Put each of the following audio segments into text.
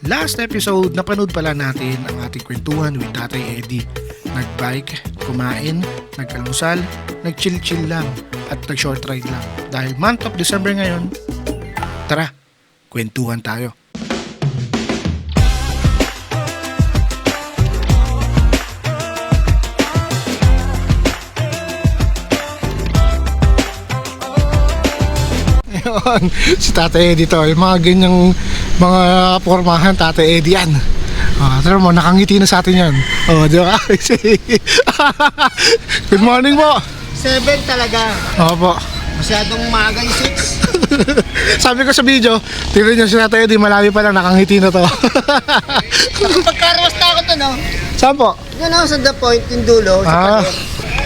Last episode, napanood pala natin ang ating kwentuhan with Tatay Eddie. Nag-bike, kumain, nagkalmusal, nag-chill-chill lang at nag-short ride lang. Dahil month of December ngayon, tara, kwentuhan tayo. Ayun, si Tatay Eddie to. Yung mga ganyang mga pormahan, Tatay Eddie yan. Tara mo, nakangiti na sa atin yan. Di ba? Good morning po. 7 talaga. Opo. Masyadong maaga yung 6. Sabi ko sa video, tignan nyo si Tatay Eddie, malami pa lang, nakangiti na to. Nakapagkarawas na ako to, no? Saan po? Yun ako sa the point, yung dulo, sa pader.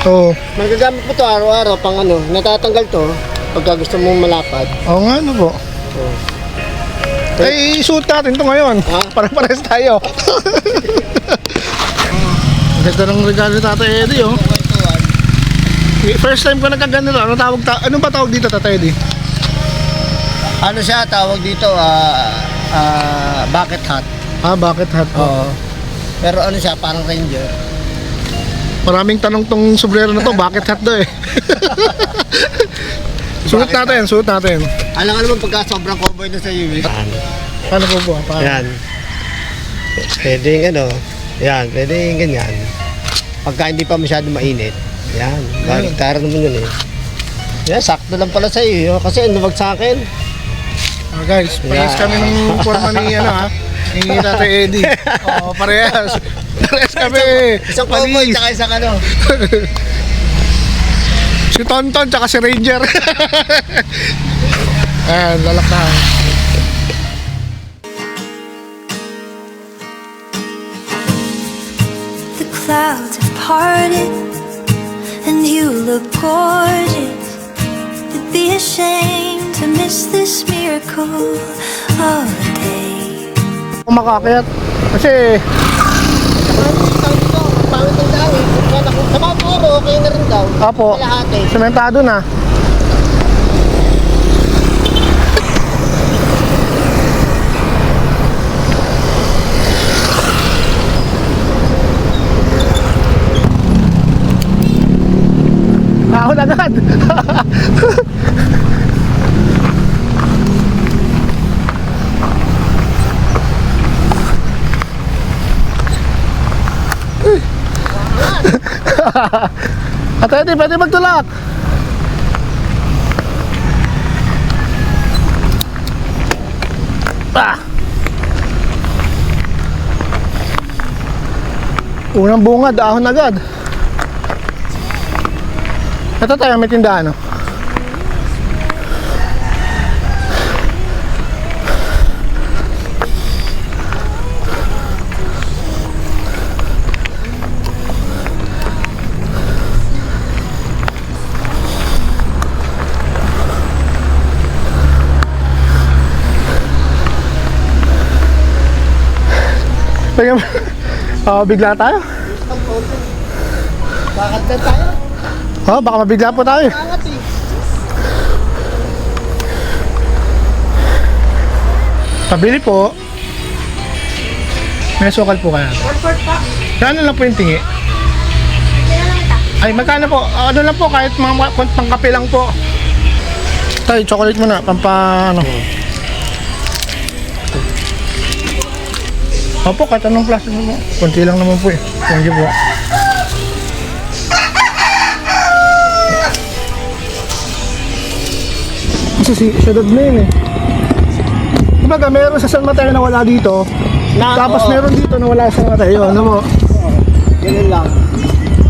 Oo. Magagamit mo to araw-araw pang natatanggal to pagka gusto mong malapad. Oo nga, ano po. Eh, isuot natin to ngayon. Para pares tayo. Ang ganda ng regalo ni Tatay Eddie, oh. First time ko nagkaganito. Ano ba tawag dito, Tatay Eddie? Ano siya, tawag dito, bucket hat. Bucket hat. Oo. Pero ano siya, parang ranger. Maraming tanong tong sombrero na to, bucket hat daw eh. Suot natin. Alam naman pagka sobrang cowboy na sa iyo. Paano po po? Yan. Pwedeng pwedeng ganyan. Pagka hindi pa masyado mainit. Yan, baliktaran naman yun eh. Yan, sakto lang pala sa iyo kasi lumag sa akin. Guys, parehas kami ng forma ni ni Tatay Eddie. Parehas. Parehas kami. Isang cowboy tsaka isang Si Tonton tsaka si Ranger. Ayan, lalaktahan. The clouds have parted and you look gorgeous. It'd be a shame to miss this miracle of a day. Makakayat kasi pangit ang dahil. Sa mga puro, okay na rin daw. Apo, Kalahati. sementado na. Ahon agad. Tatay Eddie, pwede magtulak. Unang bungad, ahon agad. Ito tayo, may tindahan, no? Bigla tayo. Bakit na tayo? Baka mabigla po tayo. Angat eh. Pabili po. May sukal po kaya. Kano lang po yung tingi? Ay, magkano po? Ano lang po, kahit mga pangkape lang po. Tay, chocolate muna, pampano. Opo, kahit anong plastic mo. Kunti lang naman po eh. Thank you po. Kasi syudad na yun eh. Kumbaga, meron sa San Mateo na wala dito. Tapos meron dito na wala sa San Mateo. Ano mo? Ganun lang.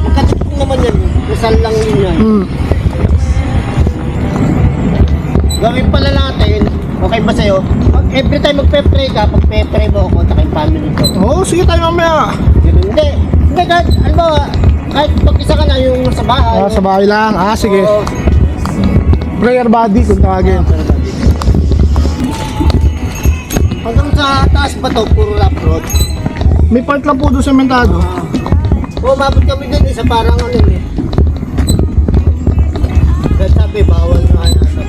Magkatipong naman yan. Rizal lang yun yan. Gawin pala natin. Okay ba sa'yo? Every time magpe-pray ka, pag-pray mo ako, tsaka yung family ko. Sige tayo mamaya. Hindi. Hindi, kahit, kahit pag-isa ka na yung sa bahay. Sa bahay lang. Sige. Prayer body kung tawagin. Hanggang sa taas ba to, puro rough road? May part lang po doon sementado. Mabot kami dun sa parang eh. Kaya sabi, bawal na kaya sa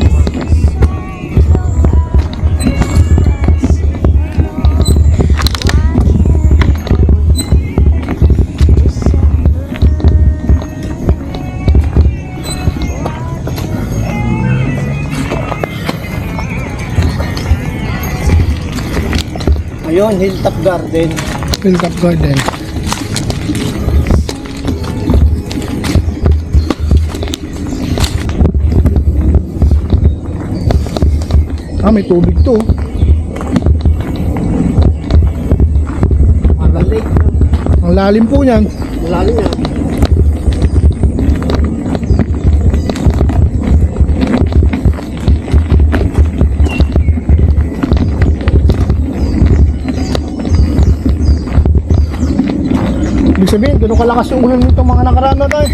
Ayun, Hilltop Garden. Hilltop Garden. May tubig to. Aral Lake. Ang lalim po niyan. Malalim yan. Ibig sabihin, gano'ng kalakas yung ulan nito mga nakaraan na tayo.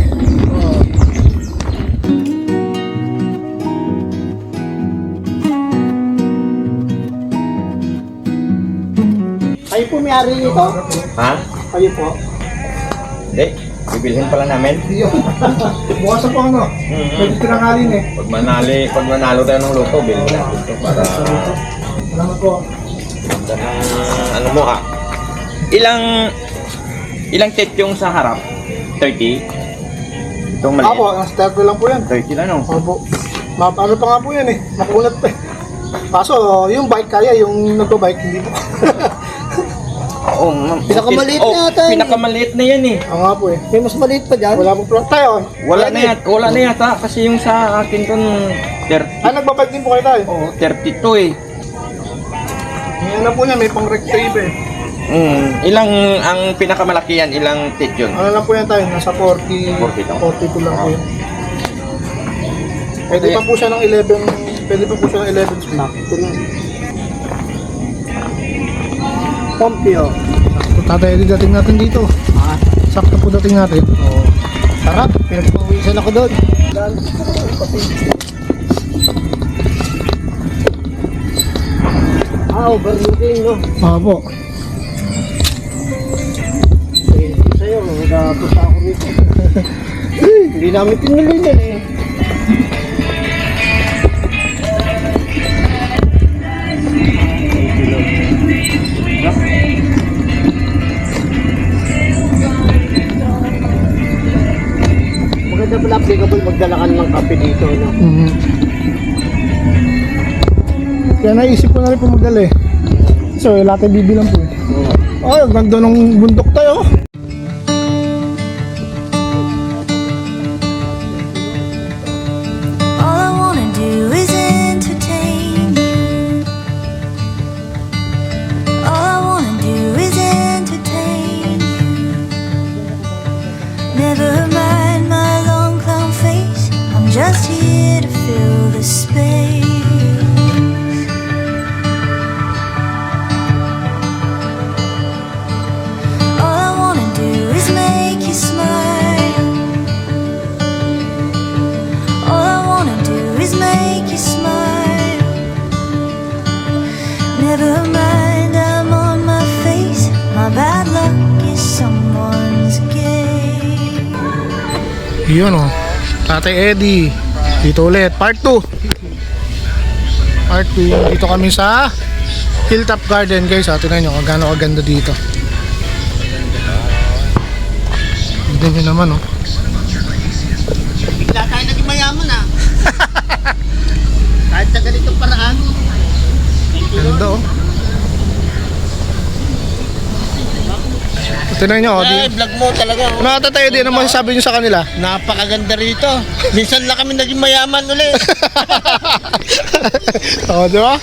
Kayo po may-ari nito? Ha? Kayo po? Hindi. Bibilhin pala namin. Bukas po ano? Pwede pinangalin eh. Pag manalo tayo ng loto, bilhin natin ito para Salamat po. ganda ng ano mo ah. Ilang tit yung sa harap? 30? Itong maliit? Apo, ang start ko lang po yan. 30 na no? Opo. Ano pa nga po yan eh. Makunat pa eh. Kaso, yung bike kaya, yung nagpo-bike hindi po. Oo, Pinakamaliit na yata yun. Pinakamaliit na yan eh. Oo nga po eh. May mas maliit pa dyan? Wala pong plan. Tayo, Wala na yata kasi yung sa akin dun 30. nagbabike din po kayo tayo. Oo, 32 eh. May ano po niya, may pang retrieve eh. Ilang ang pinakamalaki yan, ilang tit yun? Ano lang po yan tayo, nasa 40, 40 lang. 42 lang po yun. Pwede pa po siya ng 11, pwede pa po siya ng 11 speed. Sakto na. Pompeo. Sakto tatay, dating natin dito. Ah, Sakto po dating natin. oo. Sarap. Pinagpawisan ako doon. Overlooking, no? Opo. Thank you sa'yo. Nagpunta ako rito. Hindi namin tinuloy na eh. Maganda pala applicable magdala ka ng kape dito, no? Kaya naisip ko na rin po magdala eh. So, latte bibi lang po eh. Oh, ganda ng bundok tayo. All I wanna do is entertain you. All I wanna do is entertain you. Never mind my long clown face. I'm just here to fill the space. All I wanna do is make you smile. All I wanna do is make you smile. Never mind, I'm on my face. My bad luck is someone's game. Yun oh. Tatay Eddie. Dito ulit. Part 2. Part 2. Dito kami sa Hilltop Garden guys. Tingnan nyo kung gaano kaganda dito. Tignan nyo naman oh. Bigla tayo naging mayaman ah. Kahit sa ganitong paraan. Ganda oh. Tingnan nyo oh. Ay, vlog mo talaga. Oh. Ano Tatay Eddie, ano masasabi nyo sa kanila? Napakaganda rito. Minsan lang kami naging mayaman ulit. Oo, di ba?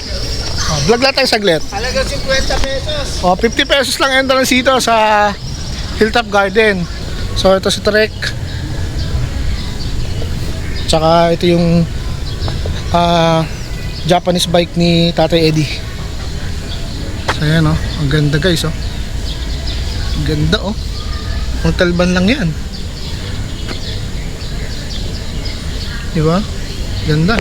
Oh, vlog lang tayo saglit. Halaga 50 pesos. Oh, 50 pesos lang entrance dito sa Hilltop Garden. So ito si Trek. Tsaka ito yung Japanese bike ni Tatay Eddie. So ayan oh, ang ganda guys oh. Ang ganda oh. Ang talban lang yan. Diba? Ganda.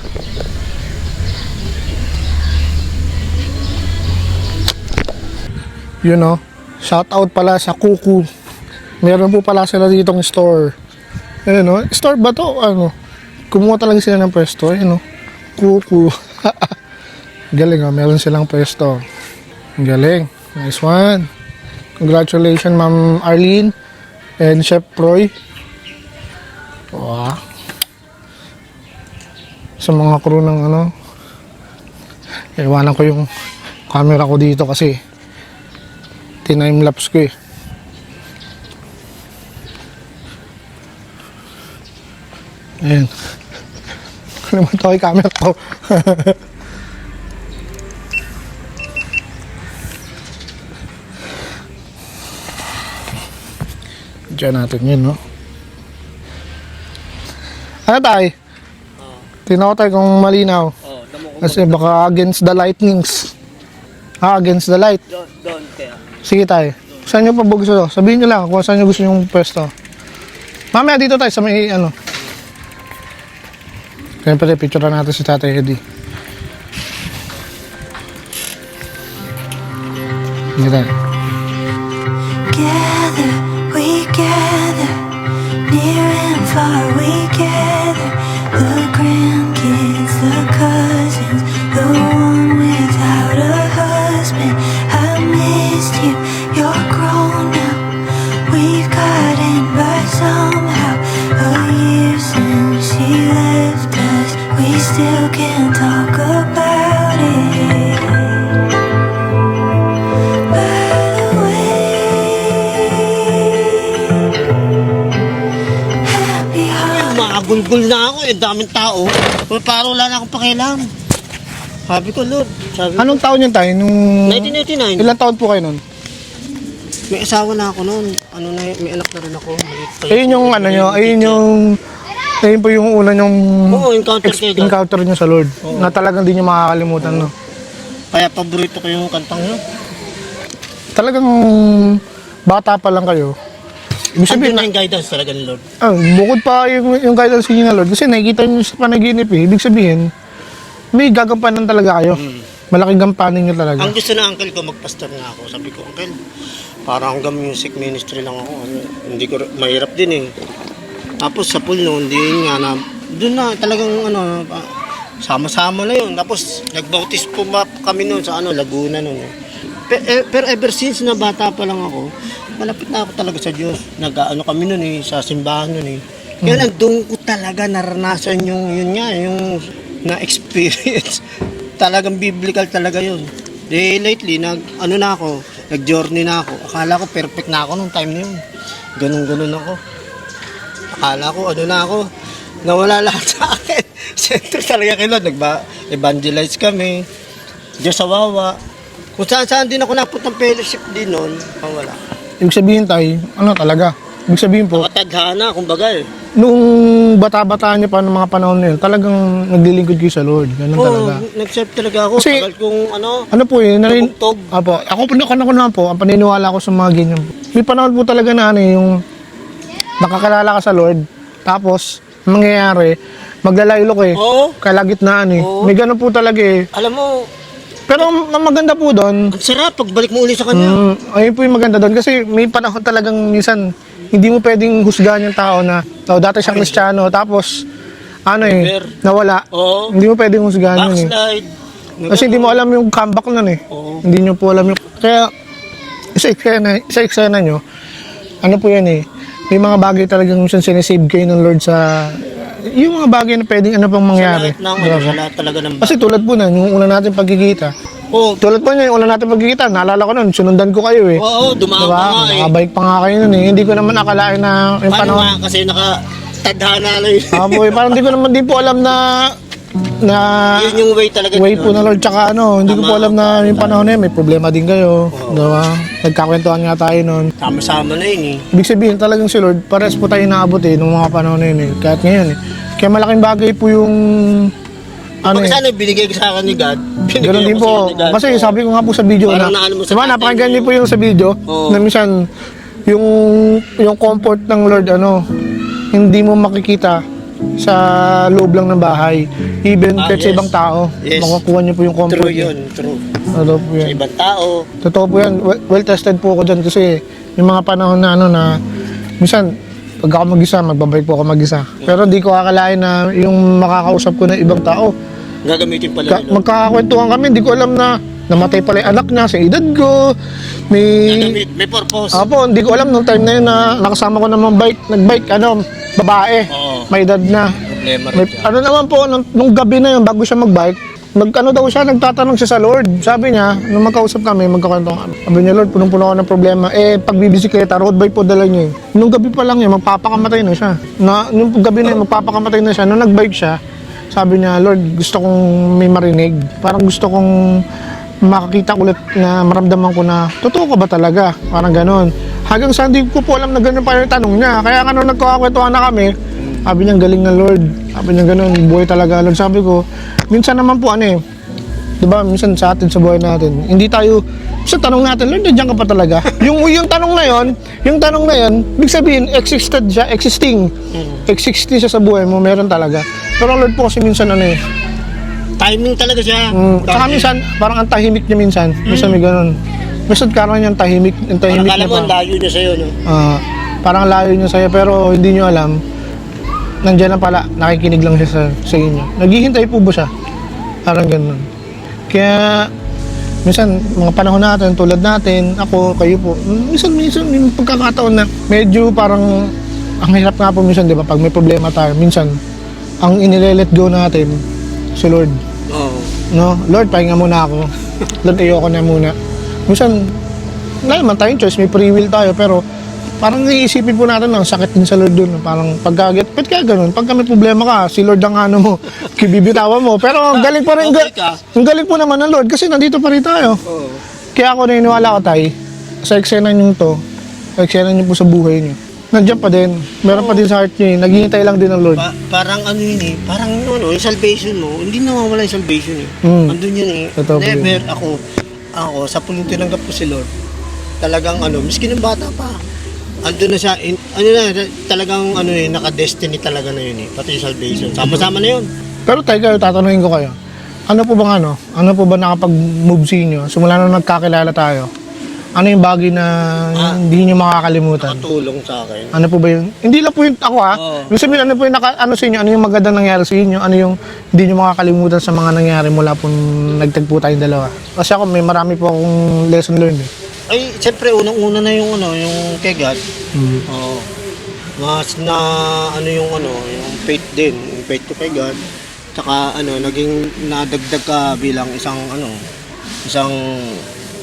Yun oh. Shout out pala sa Kuku. Meron po pala sila ditong store. Ayun oh. Store ba to? Ano? Kumuha talaga sila ng pwesto. Ayun oh. Kuku. Galing oh. Meron silang pwesto. Galing. Nice one. Congratulations Ma'am Arlene and Chef Roy. Wow. Sa mga crew ng ano. Iwanan ko yung camera ko dito kasi Tinime-lapse ko eh. Ayan. Ano naman ito kay camera ko? Diyan natin yun, no? Ano tayo? Tingnan ko tayo kung malinaw. Kasi baka against the lightnings. Against the light. Doon kaya. Sige tayo. Saan nyo pa gusto? Sabihin nyo lang kung saan nyo gusto yung pwesto. Mamaya dito tayo sa may ano. Siyempre, picture natin si Tatay Eddie. Hindi tayo. Gather, we gather, near and far we gather. The grandkids, the cousins, the one without a husband. I missed you, you're grown now. We've gotten by somehow. A year since she left us, we still can't talk about it. By the way, happy holidays. Makagulgul na ako eh, daming tao. Parang wala na akong pakialam. Sabi ko, Lord, sabi ko, Anong taon yun tayo? Nung... 1989. Ilang taon po kayo nun? May asawa na ako noon. Ano na, may anak na rin ako. Ayun yung ano nyo, ayun po yung una nyong Oo, encounter kayo doon. encounter nyo sa Lord. Na talagang di nyo makakalimutan, no? Kaya paborito ko yung kantang yun. Talagang bata pa lang kayo. Ibig Sabi sabihin, na yung guidance talaga ni Lord. bukod pa yung guidance niyo na Lord. Kasi nakikita nyo sa panaginip eh. Ibig sabihin, may gagampanan talaga kayo. Malaking gampanin nyo talaga. Ang gusto na uncle ko, magpastor na ako. Sabi ko, uncle, parang hanggang music ministry lang ako. Hindi ko, mahirap din eh. Tapos sa pool noon, hindi nga na, doon na talagang ano, sama-sama na yun. Tapos nagbautis po kami noon sa ano, Laguna noon eh. Pero ever since na bata pa lang ako, malapit na ako talaga sa Diyos. Nag-ano kami noon eh, sa simbahan noon eh. Kaya nandun ko talaga naranasan yung, yun nga, yung na-experience. Talagang biblical talaga yun. Lately, ano na ako, nag-journey na ako. Akala ko perfect na ako nung time na yun. Ganun-ganun ako. Akala ko, ano na ako, nawala lahat sa akin. Siyempre talaga kay Lord, nag-evangelize kami. Diyos sa wawa. Kung saan-saan din ako napuntang fellowship din noon, wala. Ibig sabihin tayo, ano talaga? Ibig sabihin po, Nakatadhana, kumbaga eh. nung bata-bata niyo pa ng mga panahon na yun, talagang naglilingkod kayo sa Lord. Ganun talaga. Nag-serve talaga ako. Kasi- Tagal kong ano, Ano po eh, tugtog. Apo, ako naman po, ang paniniwala ko sa mga ganyan. May panahon po talaga na ano yung nakakilala ka sa Lord, tapos mangyayari, maglalaylo ka eh. Oo. Kalagitnaan eh. Oo. May ganun po talaga eh. Alam mo, Pero ang maganda po doon, ang sarap pagbalik mo uli sa kanya. ayun po yung maganda doon kasi may panahon talagang minsan hindi mo pwedeng husgahan yung tao na dati siyang Kristiyano tapos ano eh, nawala. Oo. Hindi mo pwedeng husgahan yun eh. Backslide. Kasi hindi mo alam yung comeback nun eh. Oo. Hindi nyo po alam yung... Kaya, sa eksena nyo, ano po yan eh, may mga bagay talagang minsan sinisave kayo ng Lord sa... Yung mga bagay na pwedeng ano pang mangyari. Sa lahat ng, Diba? sa lahat talaga ng Kasi tulad po na, yung una natin pagkikita. Oo. Tulad po niya, yung una natin pagkikita, naalala ko nun, sunundan ko kayo eh. Oo, dumaan Diba? ka nga eh. Nakabike pa nga kayo nun eh. Hindi ko naman akalain na yung Paano panahon. nga kasi nakatadhana na yun. Po, eh, parang di po alam na Yun yung way talaga. way ni po Lord. na Lord, tsaka ano, hindi ko po alam na yung panahon na yun, may problema din kayo. Diba? Nagkakwentuhan nga tayo nun. Sama-sama na yun eh. Ibig sabihin talagang si Lord, pares po tayo naabot eh, nung mga panahon na yun eh. Kahit ngayon eh. Kaya malaking bagay po yung, ano Pag eh, sana binigay ka sa akin ni God, binigay ganun din ko sa po. iyo ni God. Kasi sabi ko nga po sa video Parang na, naano mo sa diba, tatay napakinggan mo. niyo po yung sa video, Oo. na minsan, yung comfort ng Lord, ano, hindi mo makikita sa loob lang ng bahay. Even kahit sa yes. ibang tao, Yes. makukuha niyo po yung comfort. True yun, true. Ano po Sa yan. ibang tao, Totoo po yan. Well tested po ako dyan kasi yung mga panahon na ano na minsan pag ako mag-isa, magbabike po ako mag-isa. Pero di ko akalain na yung makakausap ko ng ibang tao. gagamitin pala ni Lord. Magkakakwentuhan kami, di ko alam na namatay pala yung anak niya sa edad ko. May purpose. Apo, hindi ko alam nung time na yun na nakasama ko naman nagbike, babae. Oo. May edad na. Problema rin May, dyan. ano naman po, nung gabi na yun, bago siya magbike, Nagkano daw siya, nagtatanong siya sa Lord. Sabi niya, nung magkausap kami, magkakantong, sabi niya, Lord, punong-puno ako ng problema. Pagbibisikleta, road bike po dala niya eh. Nung gabi pa lang yun, magpapakamatay na siya. Nung gabi na yun, magpapakamatay na siya. Nung nagbike siya, sabi niya, Lord, gusto kong may marinig. Parang gusto kong makakita ulit na maramdaman ko na, totoo ka ba talaga? Parang ganon. Hanggang sa hindi ko po alam na ganun pa yung tanong niya. Kaya nga nung nagkakakwentuhan na kami, sabi niya, galing na Lord. Sabi niya, ganun, buhay talaga Lord. Sabi ko, minsan naman po diba, minsan sa atin, sa buhay natin, hindi tayo, sa tanong natin, Lord, nandiyan ka pa talaga. yung tanong na yon, big sabihin, existing siya sa buhay mo, meron talaga. Pero Lord po kasi minsan Timing talaga siya. Tsaka minsan, parang ang tahimik niya minsan. Minsan may ganun. Minsan karoon niya ang tahimik Parang niya alam mo, ang layo niya sa'yo, no? parang layo niya sa'yo, pero hindi niyo alam, nandiyan na pala, nakikinig lang siya sa inyo. Naghihintay po ba siya? Parang ganun. Kaya, minsan, mga panahon natin, tulad natin, ako, kayo po, minsan, yung pagkakataon na medyo parang, ang hirap nga po minsan, di ba, pag may problema tayo, minsan, ang inilelet go natin, si Lord. Oo. No? Lord, pahinga muna ako. Lord, ayoko na muna. Minsan, wala naman tayong choice, may free will tayo, pero parang naiisipin po natin ang sakit din sa Lord dun. Parang pagkaget, ba't kaya ganun? Pagka may problema ka, si Lord ang ano mo, kibibitawan mo. Pero ang galing pa rin, ang galing po naman ng Lord kasi nandito pa rin tayo. Oo. Kaya ako naniniwala ko tayo, sa eksena nyo to, sa eksena nyo po sa buhay nyo, nandiyan pa din, meron pa din sa heart nyo eh, naghihintay lang din ng Lord. Parang ano yun eh, parang yung salvation mo, hindi nawawala yung salvation eh. Andun yun eh. Totoo po Never ako, sa puling tinanggap ko si Lord, talagang miskin ng bata pa. Andun na siya, talagang naka-destiny talaga na yun eh, pati yung salvation. Sama-sama na yun. Pero tayo, tatanungin ko kayo, ano po ba nakapag-move sa inyo? Simula nung nagkakilala tayo, ano yung bagay na hindi nyo makakalimutan? Nakatulong sa akin. Ano po ba yun? Hindi lang po yung ako Oo. Ibig sabihin, ano po yung sa inyo? Ano yung magandang nangyari sa inyo? Ano yung hindi nyo makakalimutan sa mga nangyari mula po nagtagpo tayong dalawa? Kasi ako, marami po akong lesson learned eh. Ay, siyempre, unang-una na yung yung kay God. Oo. Mas na, yung faith din. Yung faith ko kay God. Tsaka, naging nadagdag ka bilang isang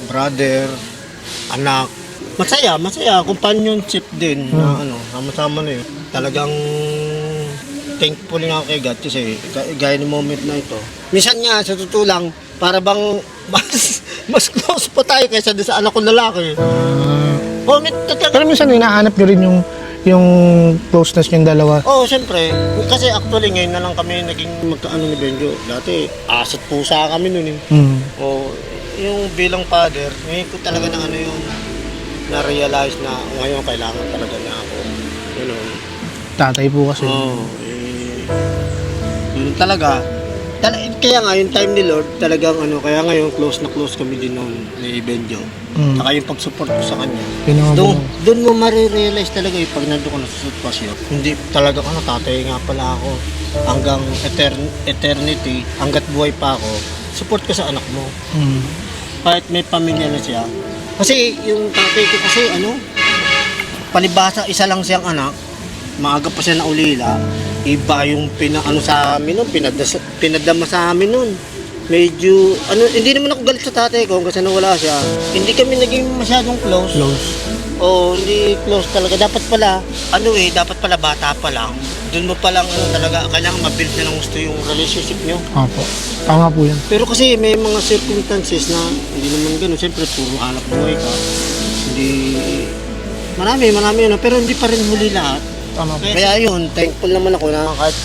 brother, anak. Masaya, companionship din na sama-sama na yun. Talagang thankful nga kay God kasi gaya ng moment na ito. Minsan nga, sa totoo lang, para bang mas close pa tayo kaysa sa anak kong lalaki. Pero minsan hinahanap nyo rin yung closeness yung dalawa. Oo, siyempre. Kasi actually ngayon na lang kami naging magkaano ni Benjo. Dati, asat pusa kami nun eh. Oo, yung bilang father, ngayon ko talaga na yung na-realize na ngayon kailangan talaga niya ako. Tatay po kasi. Oo, yun talaga. Kaya nga yung time ni Lord, talagang kaya ngayon close na close kami din noon ni Benjo. Saka yung pag-support ko sa kanya. Doon mo marirealize talaga pag nandun ko na sa sitwasyon. Hindi talaga tatay nga pala ako. Hanggang eternity, hanggat buhay pa ako, support ko sa anak mo. Kahit may pamilya na siya. Kasi yung tatay ko kasi palibasa, isa lang siyang anak, maaga pa siya na ulila. Iba yung sa amin nun, pinadama sa amin nun. Medyo, hindi naman ako galit sa tatay ko kasi wala siya. Hindi kami naging masyadong close. Oo, hindi close talaga. Dapat pala bata pa lang. Doon mo palang talaga, kailangan mabuild na ng gusto yung relationship nyo. Opo. Tama po yan. Pero kasi may mga circumstances na hindi naman gano'n. Siyempre, puro anak buhay ka. Hindi, marami, pero hindi pa rin huli lahat. Tama po. Kaya yun, thankful naman ako na kahit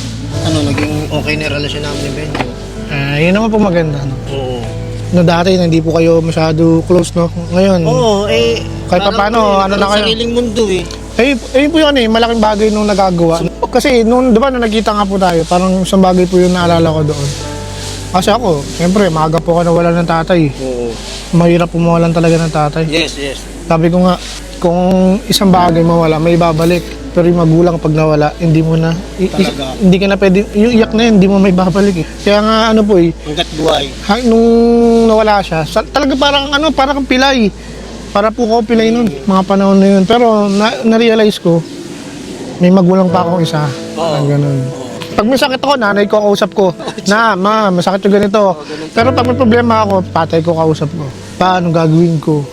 naging okay na relasyon namin ni Benjo. Yun naman po maganda. Oo. No, dati hindi po kayo masyado close, no? Ngayon, Oo, kahit pa paano, na kayo? sariling mundo eh. Ayun po yun malaking bagay nung nagagawa. Kasi nung, di ba, nung nagkita nga po tayo, parang isang bagay po yung naalala ko doon. Kasi ako, siyempre, maaga po ako nawala ng tatay. Oo. Mahirap po mawalan talaga ng tatay. Yes. Sabi ko nga, kung isang bagay mawala, may babalik. Pero yung magulang pag nawala, hindi mo na, Talaga. hindi ka na pwede, yung iyak na yun, hindi mo may babalik eh. Kaya nga Hanggat buhay. nung nawala siya, talaga parang pilay. Para po ako pilay nun, mga panahon na yun. Pero na-realize ko, may magulang pa akong isa. Parang ganun. Pag may sakit ako, nanay ko kausap ko. Na, ma, masakit yung ganito. Pero pag may problema ako, patay ko kausap ko. Paano gagawin ko?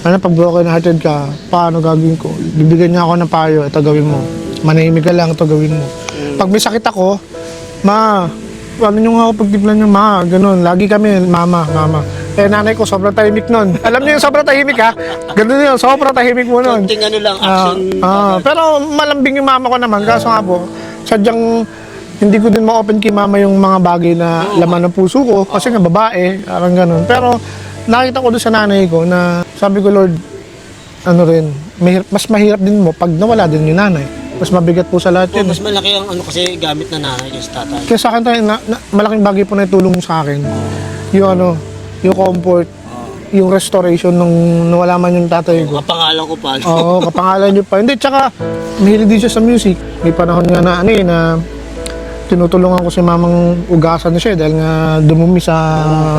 Ano, pag broken hearted ka, paano gagawin ko? Bibigyan niya ako ng payo, ito gawin mo. Manahimik ka lang, ito gawin mo. Pag may sakit ako, ma, ano nyo nga ako pagtiplan nyo, ma, ganun. Lagi kami, mama. Eh, nanay ko, sobrang tahimik nun. Alam niyo yung sobrang tahimik, ha? Ganun yun, sobrang tahimik mo nun. Konting ano lang, action. Pero malambing yung mama ko naman, kaso nga po, sadyang hindi ko din ma-open kay mama yung mga bagay na laman ng puso ko, kasi nga babae, parang ganun. Pero nakita ko doon sa nanay ko na sabi ko, Lord, ano rin, mas mahirap din mo pag nawala din yung nanay. Mas mabigat po sa lahat yun. Mas malaki ang ano kasi gamit na nanay kasi tatay. Kaya sa akin tayo, malaking bagay po na itulong sa akin. Yung ano, yung comfort, yung restoration nung nawala man yung tatay ko. Kapangalan ko pa. Oo, kapangalan niyo pa. Hindi, tsaka mahilig din siya sa music. May panahon nga na ano eh, na tinutulungan ko si mamang ugasan na siya dahil nga dumumi sa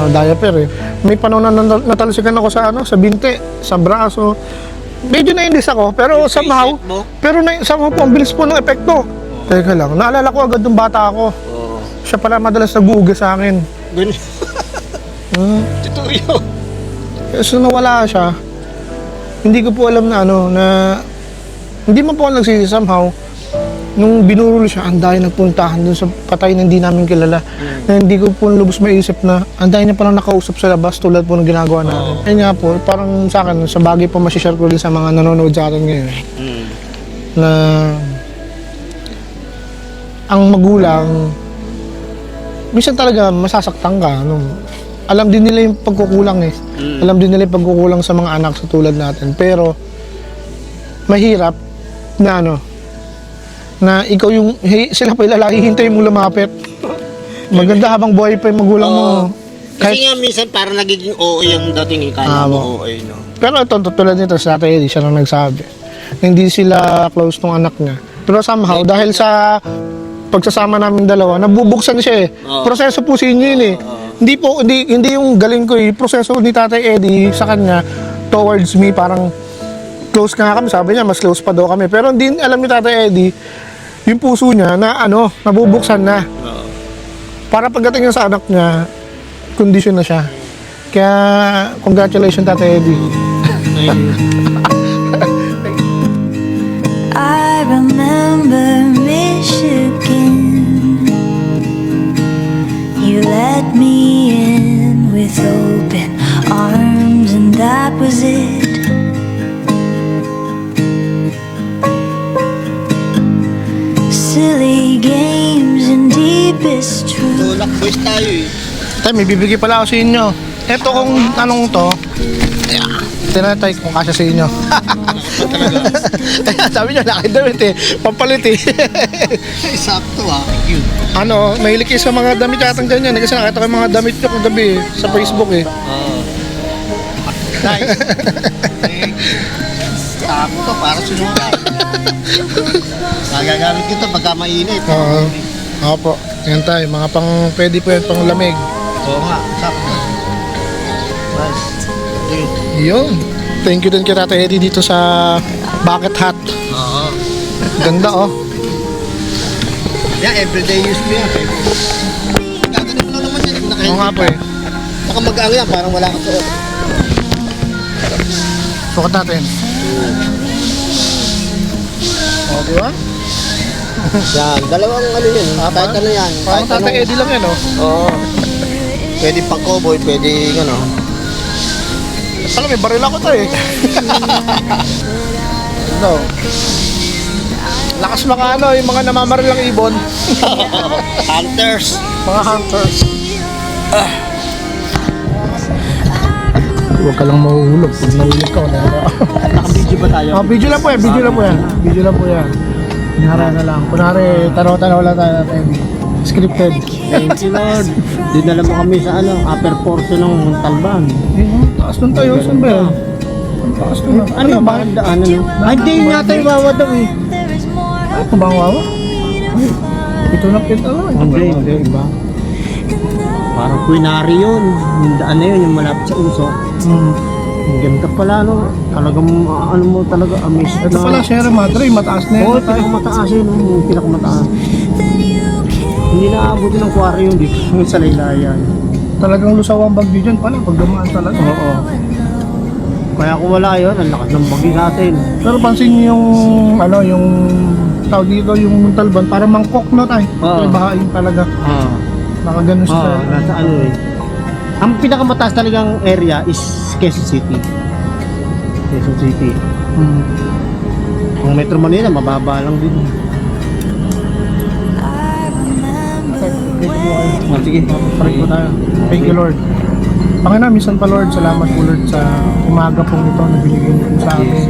diaper eh. May panahon na natalsikan ako sa ano, sa binte, sa braso. Medyo na-indis ako, pero somehow, somehow po, ang bilis po ng epekto. Teka lang, naalala ko agad nung bata ako. Siya pala madalas nag-uugas sa akin. Ganun. Totoo yun. So nawala siya, hindi ko po alam na ano, na hindi man po ako nagsisi somehow. Nung binurol siya, ang dahil nagpuntahan dun sa patay na hindi namin kilala. Na hindi ko po lubos maisip na ang dahil niya palang nakausap sa labas tulad po ng ginagawa natin. Ayun nga po, parang sa akin, sa bagay po masishare ko rin sa mga nanonood sa atin ngayon. Na ang magulang, minsan talaga masasaktan ka. No? Alam din nila yung pagkukulang eh. Alam din nila yung pagkukulang sa mga anak sa tulad natin. Pero, mahirap na ano, na ikaw yung, sila pa yung lalaki, hintayin mo lumapit. Maganda habang buhay pa yung magulang mo. Kasi nga minsan parang nagiging OA yung dating ikala mo OA, no? Pero ito, tulad nito sa Ate Eddie, siya nang nagsabi. Hindi sila close tong anak niya. Pero somehow, dahil sa pagsasama namin dalawa, nabubuksan siya eh. Proseso po sa inyo yun eh. Hindi yung galing ko eh. Proseso ni Tatay Eddie sa kanya towards me, parang close nga kami. Sabi niya, mas close pa daw kami. Pero hindi alam ni Tatay Eddie, yung puso niya na ano, nabubuksan na. Para pagdating niya sa anak niya, kondisyon na siya. Kaya, congratulations Tatay Eddie. I remember Michigan. You let me in with open arms, and that was it. Silly games and deepest truth. Tulak boys tayo eh. Tay, may bibigay pala ako sa inyo. Ito kung anong to, tinatay kung kasya sa inyo. Sabi niyo, nakidamit eh. Pampalit eh. Sakto ah. Thank you. Ano, mahilig kayo sa mga damit yatang ganyan. Kasi nakita ko yung mga damit nyo kagabi eh, sa Facebook eh. Nice. Sakto, para sunod. Magagamit ko ito pagka mainit. Oo. Opo. Yan tayo. Mga pang, pwede po yan pang lamig. Oo nga, sakto. Nice. Yun. Thank you din kay Tatay Eddie dito sa bucket hat. Oo. Ganda oh. Yeah, everyday use mo yan. Gagawin mo lang naman yan. Oo nga po eh. Baka mag-ano yan, parang wala kang suot. Sukat natin. O, di ba? Yan, dalawang ano yun. Kahit ano yan. Parang Tatay Eddie lang yan oh. Oo. Pwede pang cowboy, pwede ano. Alam, may baril ako to eh. Ano? Lakas mga ano, yung mga namamaril ng ibon. Hunters. Mga hunters. Huwag ka lang mahuhulog. Pag nahulog ka, wala ka. Naka-video ba tayo? Oh, video lang po yan. Video lang po yan. Video lang po yan. Kunwari na lang. Kunwari, tanaw-tanaw lang tayo natin. Scripted. Thank you Lord. Dinala mo kami sa ano, upper portion ng Talban. Taas nun tayo. Saan ba yan? Taas nun. Ano yung bakit daan ano? Ay, di nga tayo wawa daw eh. Ay, kung ba ang wawa? Ay, ito na pito. Hindi, iba. Parang kuinari yun. Yung daan na yun, yung malapit sa usok. Ang ganda pala, no? Talagang, ano mo talaga, amazed Ito pala, Sierra Madre. Mataas na yan. Oo, pinakamataas yun. Yung pinakamataas. Then you came Hindi naabuti ng aquarium dito sa Laylayan. Talagang lusaw ang bagyo dyan pala pag dumaan talaga. Oo. Kaya kung wala yun, ang lakas ng bagyo natin. Pero pansin niyo yung ano yung tawag dito yung Talban para mangkok na tayo. Oo. May bahain talaga. Nakaganon siya. Oo, nasa ano eh. Ang pinakamataas talagang area is Quezon City. Quezon City. Hmm. Ang Metro Manila, mababa lang din. I remember Oh, sige. Pray po tayo. Thank you Lord. Panginoon, minsan pa Lord, salamat po Lord sa umaga pong ito na binigay niyo po sa amin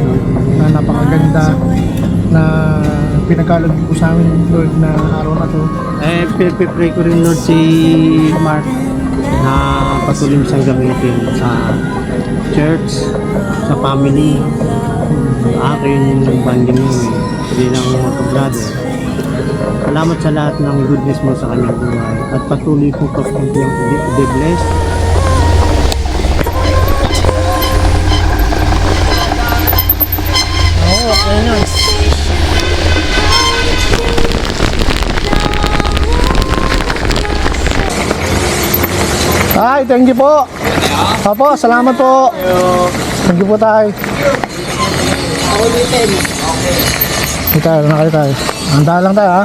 na napakaganda na pinagkalog niyo po sa amin Lord na araw na to. Pinagpipray ko rin Lord si Mark na patuloy siyang gamitin sa church, sa family, sa akin, yung banding mo bilang magka-brother. Salamat sa lahat ng goodness mo sa kanyang buhay at patuloy po pagpapiyang i-bless. Oo, okay na. Ay, thank you po. Apo, salamat po. Thank you po tayo. Hindi tayo, nakali tayo. Handa lang tayo ha.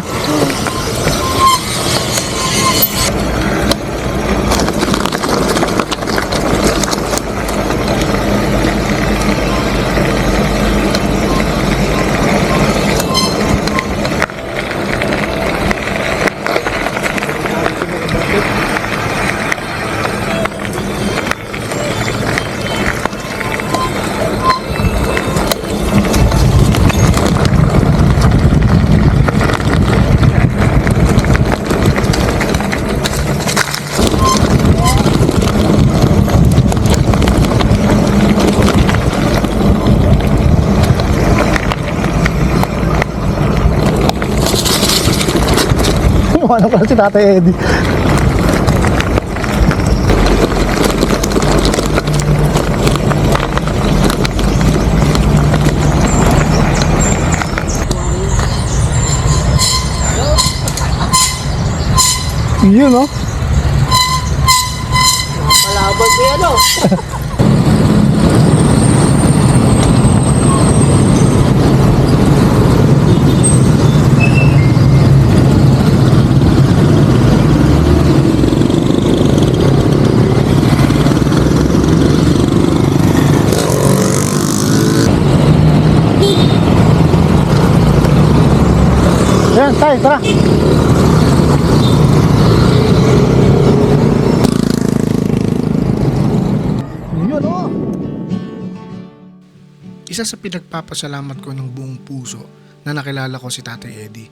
Ano pala si Tatay Eddie. Yun no? Palaban ko yan o. Yan, tayo, tara. Yun oh. Isa sa pinagpapasalamat ko ng buong puso na nakilala ko si Tatay Eddie.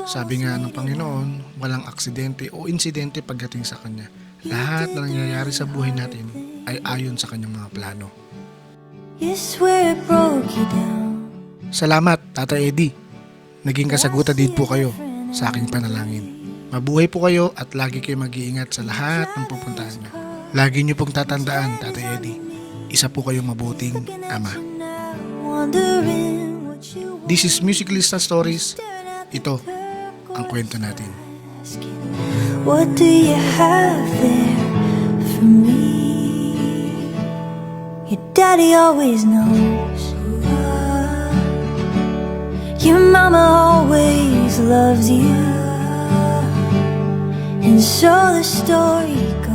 Sabi nga ng Panginoon, walang aksidente o insidente pagdating sa Kanya. Lahat na nangyayari sa buhay natin ay ayon sa Kanyang mga plano. Yes, where it broke you down. Salamat, Tatay Eddie. Naging kasagutan din po kayo sa aking panalangin. Mabuhay po kayo at lagi kayo mag-iingat sa lahat ng pupuntahan nyo. Lagi nyo pong tatandaan, Tatay Eddie, isa po kayong mabuting ama. Wondering what you This is Musicalista Stories. Ito ang kwento natin. asking. What do you have there for me? Your daddy always knows. Your mama always loves you. And so the story goes.